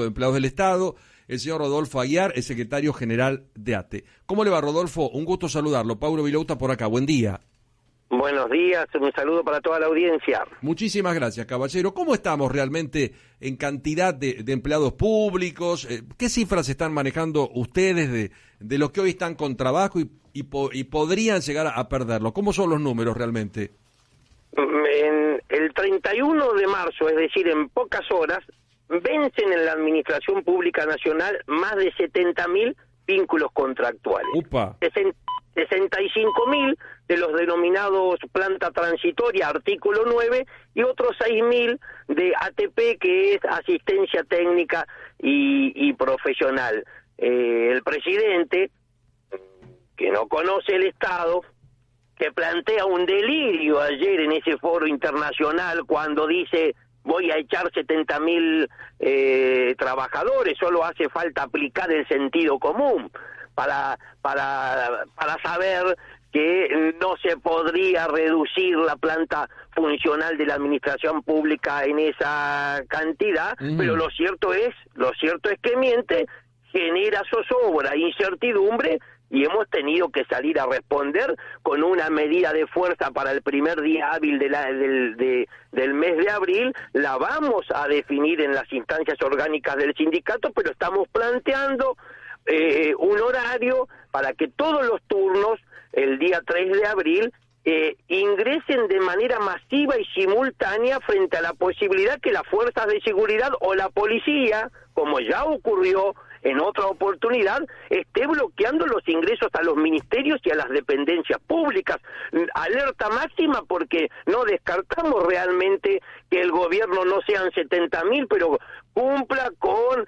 de Empleados del Estado, el señor Rodolfo Aguiar, el secretario general de ATE. ¿Cómo le va, Rodolfo? Un gusto saludarlo. Paulo Vilouta por acá. Buen día. Buenos días, un saludo para toda la audiencia. Muchísimas gracias, caballero. ¿Cómo estamos realmente en cantidad de empleados públicos? ¿Qué cifras están manejando ustedes de los que hoy están con trabajo y podrían llegar a perderlo? ¿Cómo son los números realmente? En el 31 de marzo, es decir, en pocas horas, vencen en la Administración Pública Nacional más de 70.000 vínculos contractuales. ¡Upa! 65.000 de los denominados planta transitoria, artículo 9, y otros 6.000 de ATP, que es asistencia técnica y profesional. El presidente, que no conoce el Estado, que plantea un delirio ayer en ese foro internacional cuando dice: voy a echar 70.000 trabajadores, solo hace falta aplicar el sentido común para saber que no se podría reducir la planta funcional de la administración pública en esa cantidad, pero lo cierto es que miente, genera zozobra, incertidumbre, y hemos tenido que salir a responder con una medida de fuerza para el primer día hábil del mes de abril. La vamos a definir en las instancias orgánicas del sindicato, pero estamos planteando un horario para que todos los turnos, el día 3 de abril, ingresen de manera masiva y simultánea frente a la posibilidad que las fuerzas de seguridad o la policía, como ya ocurrió en otra oportunidad, esté bloqueando los ingresos a los ministerios y a las dependencias públicas. Alerta máxima, porque no descartamos realmente que el gobierno no sean 70.000, pero cumpla con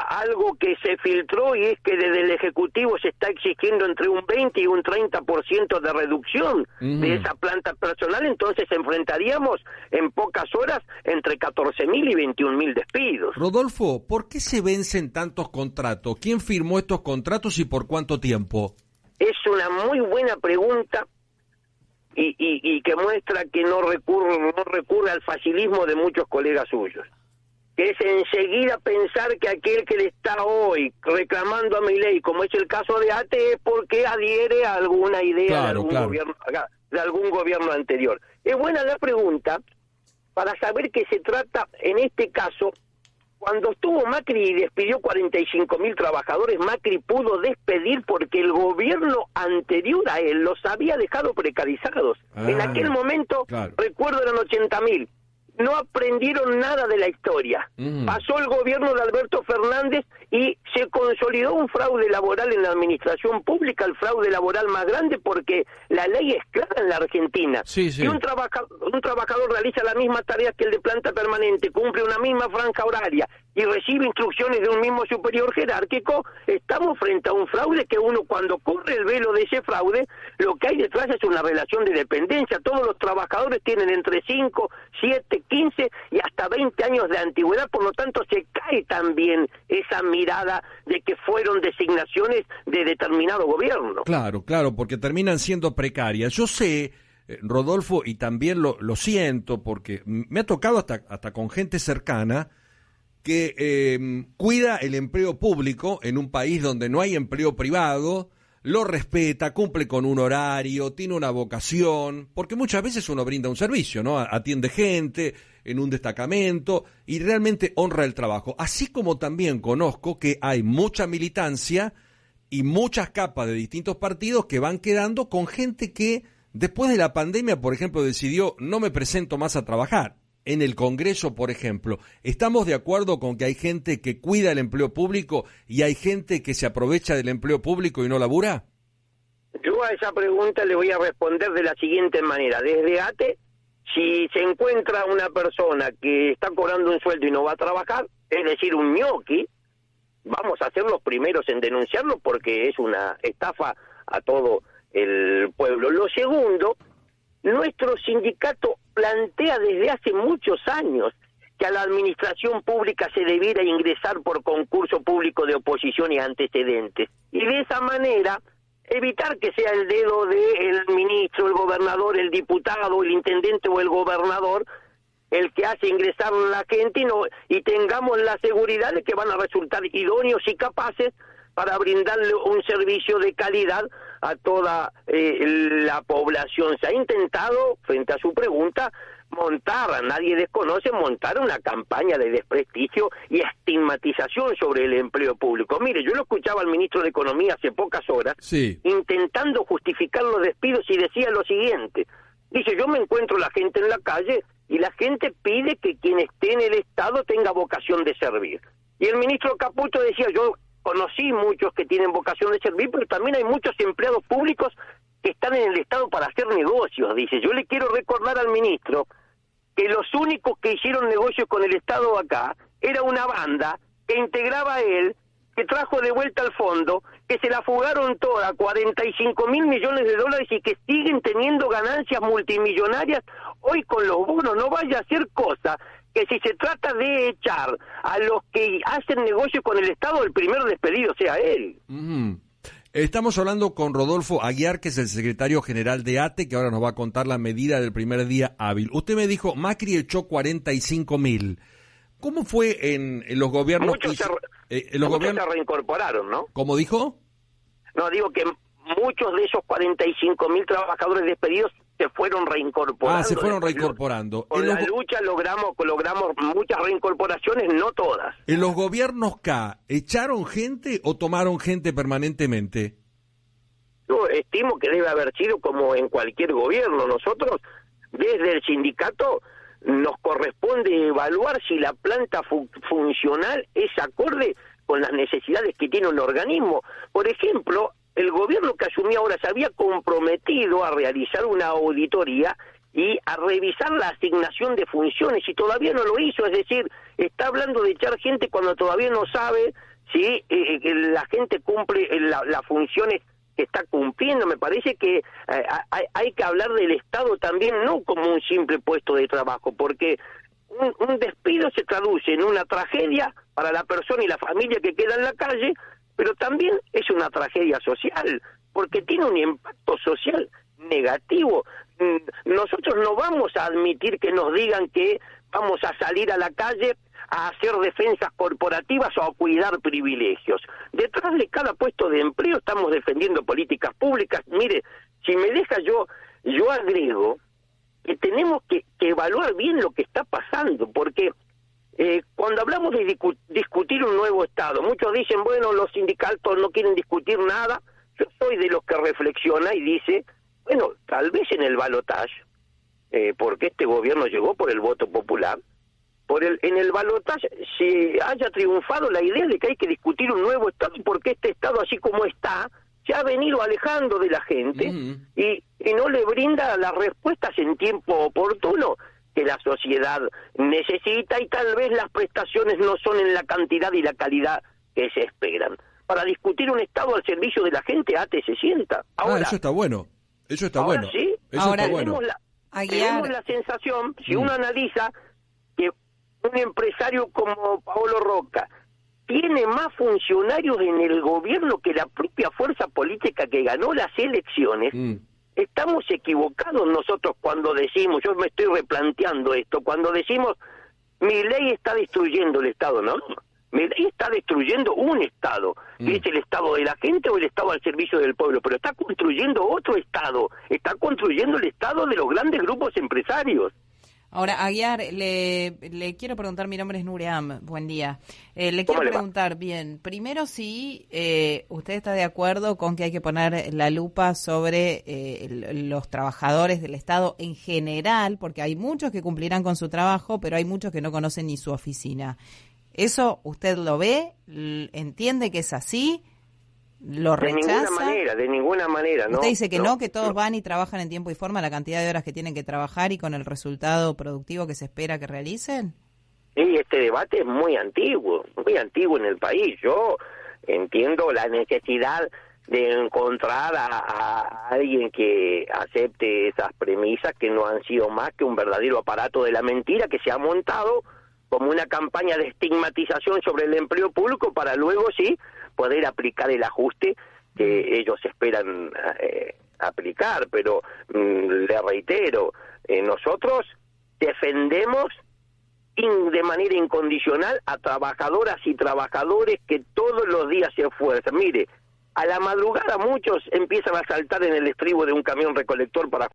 algo que se filtró, y es que desde el Ejecutivo se está exigiendo entre un 20 y un 30% de reducción de esa planta personal. Entonces enfrentaríamos en pocas horas entre 14.000 y 21.000 despidos. Rodolfo, ¿por qué se vencen tantos contratos? ¿Quién firmó estos contratos y por cuánto tiempo? Es una muy buena pregunta y que muestra que no recurre al facilismo de muchos colegas suyos, que es enseguida pensar que aquel que le está hoy reclamando a Milei, como es el caso de ATE, es porque adhiere a alguna idea de algún gobierno anterior. Es buena la pregunta para saber que se trata, en este caso, cuando estuvo Macri y despidió 45.000 trabajadores, Macri pudo despedir porque el gobierno anterior a él los había dejado precarizados. En aquel momento, recuerdo, eran 80.000. No aprendieron nada de la historia. Pasó el gobierno de Alberto Fernández y se consolidó un fraude laboral en la administración pública, el fraude laboral más grande, porque la ley es clara en la Argentina. Sí. Si un trabajador realiza las mismas tareas que el de planta permanente, cumple una misma franja horaria y recibe instrucciones de un mismo superior jerárquico, estamos frente a un fraude que uno, cuando corre el velo de ese fraude, lo que hay detrás es una relación de dependencia. Todos los trabajadores tienen entre 5, 7, 15 y hasta 20 años de antigüedad, por lo tanto se cae también esa mirada de que fueron designaciones de determinado gobierno. Claro, porque terminan siendo precarias. Yo sé, Rodolfo, y también lo siento, porque me ha tocado hasta con gente cercana que cuida el empleo público en un país donde no hay empleo privado, lo respeta, cumple con un horario, tiene una vocación, porque muchas veces uno brinda un servicio, ¿no? Atiende gente en un destacamento y realmente honra el trabajo. Así como también conozco que hay mucha militancia y muchas capas de distintos partidos que van quedando con gente que después de la pandemia, por ejemplo, decidió: no me presento más a trabajar. En el Congreso, por ejemplo, ¿estamos de acuerdo con que hay gente que cuida el empleo público y hay gente que se aprovecha del empleo público y no labura? Yo a esa pregunta le voy a responder de la siguiente manera. Desde ATE, si se encuentra una persona que está cobrando un sueldo y no va a trabajar, es decir, un ñoqui, vamos a ser los primeros en denunciarlo porque es una estafa a todo el pueblo. Lo segundo, nuestro sindicato plantea desde hace muchos años que a la administración pública se debiera ingresar por concurso público de oposición y antecedentes, y de esa manera evitar que sea el dedo del ministro, el gobernador, el diputado, el intendente o el gobernador el que hace ingresar a la gente y tengamos la seguridad de que van a resultar idóneos y capaces para brindarle un servicio de calidad a toda la población. Se ha intentado, frente a su pregunta, nadie desconoce, montar una campaña de desprestigio y estigmatización sobre el empleo público. Mire, yo lo escuchaba al ministro de Economía hace pocas horas, sí, intentando justificar los despidos y decía lo siguiente, dice, yo me encuentro la gente en la calle y la gente pide que quien esté en el Estado tenga vocación de servir. Y el ministro Caputo decía, yo conocí muchos que tienen vocación de servir, pero también hay muchos empleados públicos que están en el Estado para hacer negocios, dice. Yo le quiero recordar al ministro que los únicos que hicieron negocios con el Estado acá era una banda que integraba a él, que trajo de vuelta al fondo, que se la fugaron toda, 45.000 millones de dólares y que siguen teniendo ganancias multimillonarias hoy con los bonos. No vaya a ser cosa que si se trata de echar a los que hacen negocio con el Estado, el primer despedido sea él. Estamos hablando con Rodolfo Aguiar, que es el secretario general de ATE, que ahora nos va a contar la medida del primer día hábil. Usted me dijo, Macri echó 45.000. ¿Cómo fue en los gobiernos? Muchos se reincorporaron, ¿no? ¿Cómo dijo? No, digo que muchos de esos 45.000 trabajadores despedidos se fueron reincorporando. Ah, se fueron reincorporando. Con la lucha logramos muchas reincorporaciones, no todas. ¿En los gobiernos K echaron gente o tomaron gente permanentemente? Yo estimo que debe haber sido como en cualquier gobierno. Nosotros, desde el sindicato, nos corresponde evaluar si la planta funcional es acorde con las necesidades que tiene un organismo. Por ejemplo, el gobierno que asumió ahora se había comprometido a realizar una auditoría y a revisar la asignación de funciones y todavía no lo hizo, es decir, está hablando de echar gente cuando todavía no sabe si la gente cumple las funciones que está cumpliendo. Me parece que hay que hablar del Estado también, no como un simple puesto de trabajo, porque un despido se traduce en una tragedia para la persona y la familia que queda en la calle, pero también es una tragedia social, porque tiene un impacto social negativo. Nosotros no vamos a admitir que nos digan que vamos a salir a la calle a hacer defensas corporativas o a cuidar privilegios. Detrás de cada puesto de empleo estamos defendiendo políticas públicas. Mire, si me deja yo agrego que tenemos que evaluar bien lo que está pasando, porque cuando hablamos de discutir un nuevo Estado, muchos dicen, bueno, los sindicatos no quieren discutir nada. Yo soy de los que reflexiona y dice, bueno, tal vez en el balotaje, porque este gobierno llegó por el voto popular, en el balotaje si haya triunfado la idea de que hay que discutir un nuevo Estado, porque este Estado así como está se ha venido alejando de la gente y no le brinda las respuestas en tiempo oportuno que la sociedad necesita, y tal vez las prestaciones no son en la cantidad y la calidad que se esperan. Para discutir un Estado al servicio de la gente, ATE se sienta. Ahora, eso está bueno. Eso está ahora bueno. Sí, eso ahora está bueno. Tenemos la sensación, si uno analiza, que un empresario como Paolo Roca tiene más funcionarios en el gobierno que la propia fuerza política que ganó las elecciones. Estamos equivocados nosotros cuando decimos, yo me estoy replanteando esto, cuando decimos, Milei está destruyendo el Estado, ¿no? Milei está destruyendo un Estado, que es el Estado de la gente o el Estado al servicio del pueblo, pero está construyendo otro Estado, está construyendo el Estado de los grandes grupos empresarios. Ahora, Aguiar, le quiero preguntar, mi nombre es Nuream, buen día. Le quiero preguntar, bien, primero si usted está de acuerdo con que hay que poner la lupa sobre los trabajadores del Estado en general, porque hay muchos que cumplirán con su trabajo, pero hay muchos que no conocen ni su oficina. ¿Eso usted lo ve? ¿Entiende que es así? ¿Lo rechaza? De ninguna manera, ¿no? Usted dice que no, que todos van y trabajan en tiempo y forma la cantidad de horas que tienen que trabajar y con el resultado productivo que se espera que realicen. Sí, este debate es muy antiguo en el país. Yo entiendo la necesidad de encontrar a alguien que acepte esas premisas que no han sido más que un verdadero aparato de la mentira que se ha montado como una campaña de estigmatización sobre el empleo público para luego sí poder aplicar el ajuste que ellos esperan aplicar. Pero le reitero, nosotros defendemos de manera incondicional a trabajadoras y trabajadores que todos los días se esfuerzan. Mire, a la madrugada muchos empiezan a saltar en el estribo de un camión recolector para